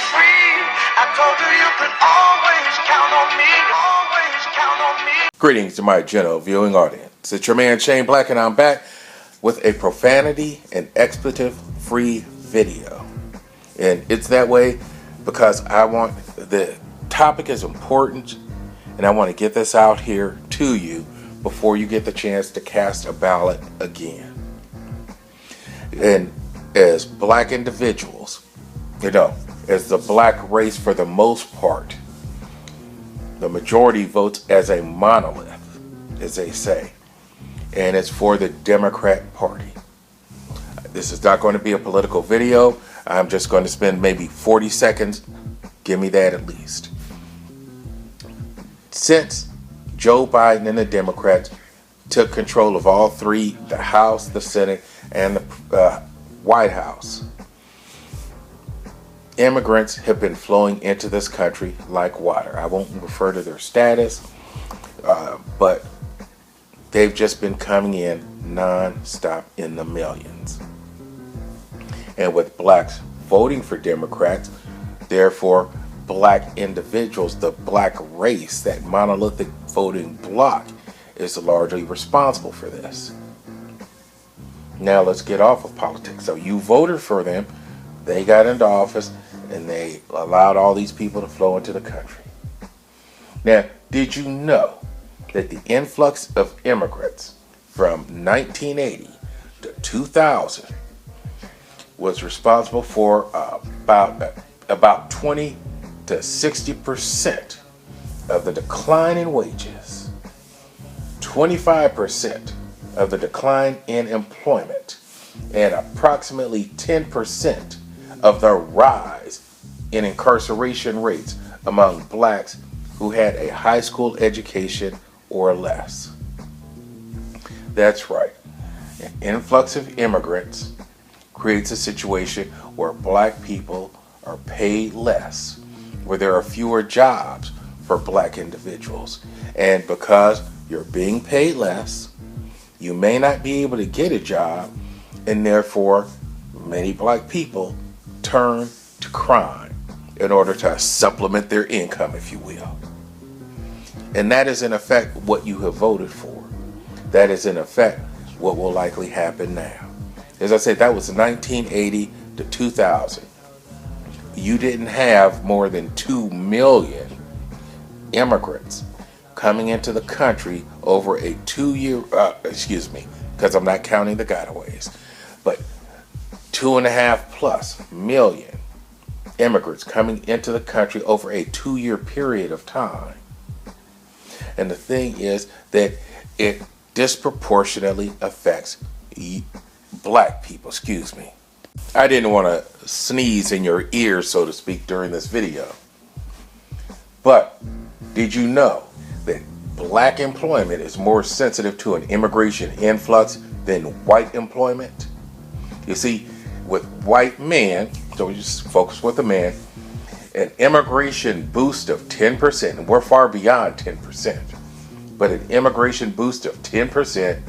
free. I told you you could always count on me. Always count on me. Greetings to my general viewing audience. It's your man Shane Black, and I'm back with a profanity and expletive-free video. And it's that way because the topic is important, and I want to get this out here to you before you get the chance to cast a ballot again. And as black individuals, as the black race for the most part, the majority votes as a monolith, as they say, and it's for the Democrat Party. This is not going to be a political video. I'm just going to spend maybe 40 seconds. Give me that at least. Since Joe Biden and the Democrats took control of all three, the House, the Senate, and the White House, immigrants have been flowing into this country like water. I won't refer to their status, but they've just been coming in non-stop in the millions. And with blacks voting for Democrats, therefore black individuals, the black race, that monolithic voting bloc, is largely responsible for this. Now let's get off of politics. So you voted for them, they got into office, and they allowed all these people to flow into the country. Now, did you know that the influx of immigrants from 1980 to 2000 was responsible for about 20 to 60% of the decline in wages, 25% of the decline in employment, and approximately 10% of the rise in incarceration rates among blacks who had a high school education or less? That's right. An influx of immigrants creates a situation where black people are paid less, where there are fewer jobs for black individuals. And because you're being paid less, you may not be able to get a job, and therefore many black people turn to crime in order to supplement their income, if you will. And that is in effect what you have voted for. That is in effect what will likely happen now. As I said, that was 1980 to 2000. You didn't have more than 2 million immigrants coming into the country over a 2-year, because I'm not counting the gotaways, but 2.5+ million immigrants coming into the country over a 2-year period of time. And the thing is that it disproportionately affects black people. I didn't want to sneeze in your ears, so to speak, during this video. But did you know that black employment is more sensitive to an immigration influx than white employment? You see, with white men, so we just focus with the man, an immigration boost of 10%, and we're far beyond 10%, but an immigration boost of 10%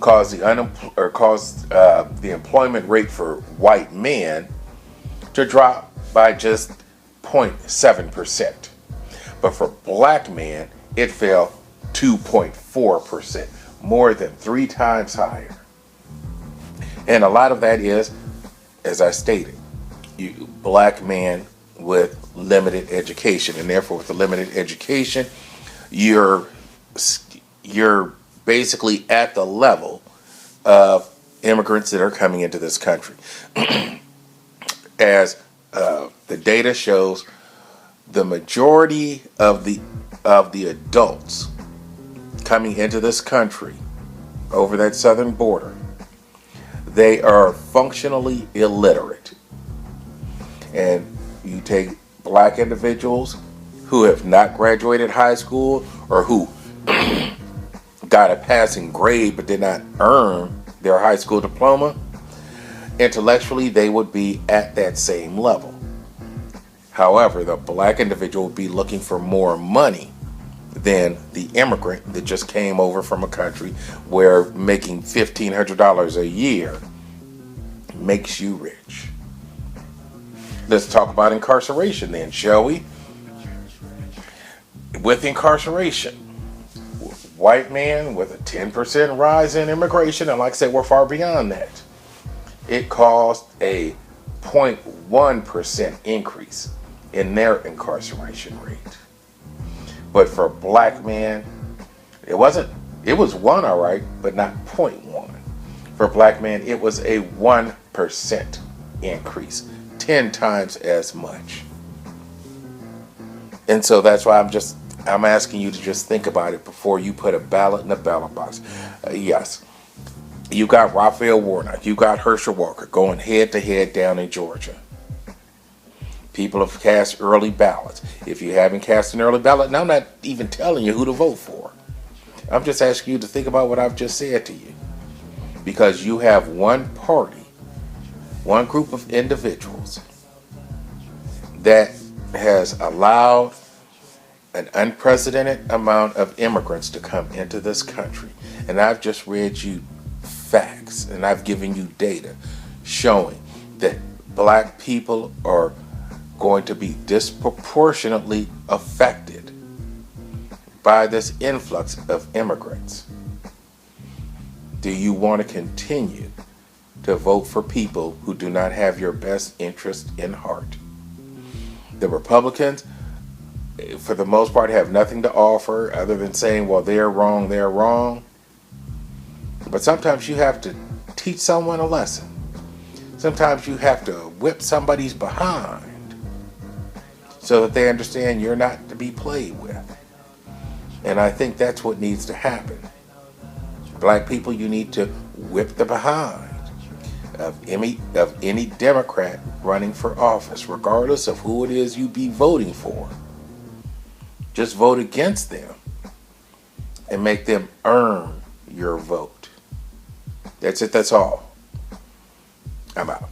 caused the employment rate for white men to drop by just 0.7%. But for black men, it fell 2.4%, more than 3 times higher. And a lot of that is, as I stated, black men with limited education, and therefore with the limited education, you're basically at the level of immigrants that are coming into this country. As the data shows, the majority of the adults coming into this country over that southern border, they are functionally illiterate. And you take black individuals who have not graduated high school, or who got a passing grade but did not earn their high school diploma, intellectually they would be at that same level. However, the black individual would be looking for more money than the immigrant that just came over from a country where making $1,500 a year makes you rich. Let's talk about incarceration then, shall we? With incarceration, white man with a 10% rise in immigration, and like I said, we're far beyond that. It caused a 0.1% increase in their incarceration rate. But for black men, it was 1, all right, but not 0.1. For black men, it was a 1% increase, 10 times as much. And so that's why I'm asking you to just think about it before you put a ballot in the ballot box. Yes, you got Raphael Warnock, you got Herschel Walker going head to head down in Georgia. People have cast early ballots. If you haven't cast an early ballot, and I'm not even telling you who to vote for. I'm just asking you to think about what I've just said to you. Because you have one party, one group of individuals that has allowed an unprecedented amount of immigrants to come into this country. And I've just read you facts, and I've given you data showing that black people are going to be disproportionately affected by this influx of immigrants. Do you want to continue to vote for people who do not have your best interest in heart? The Republicans, for the most part, have nothing to offer other than saying, well, they're wrong, they're wrong. But sometimes you have to teach someone a lesson. Sometimes you have to whip somebody's behind so that they understand you're not to be played with. And I think that's what needs to happen. Black people, you need to whip the behind of any Democrat running for office, regardless of who it is you be voting for. Just vote against them and make them earn your vote. That's it. That's all. I'm out.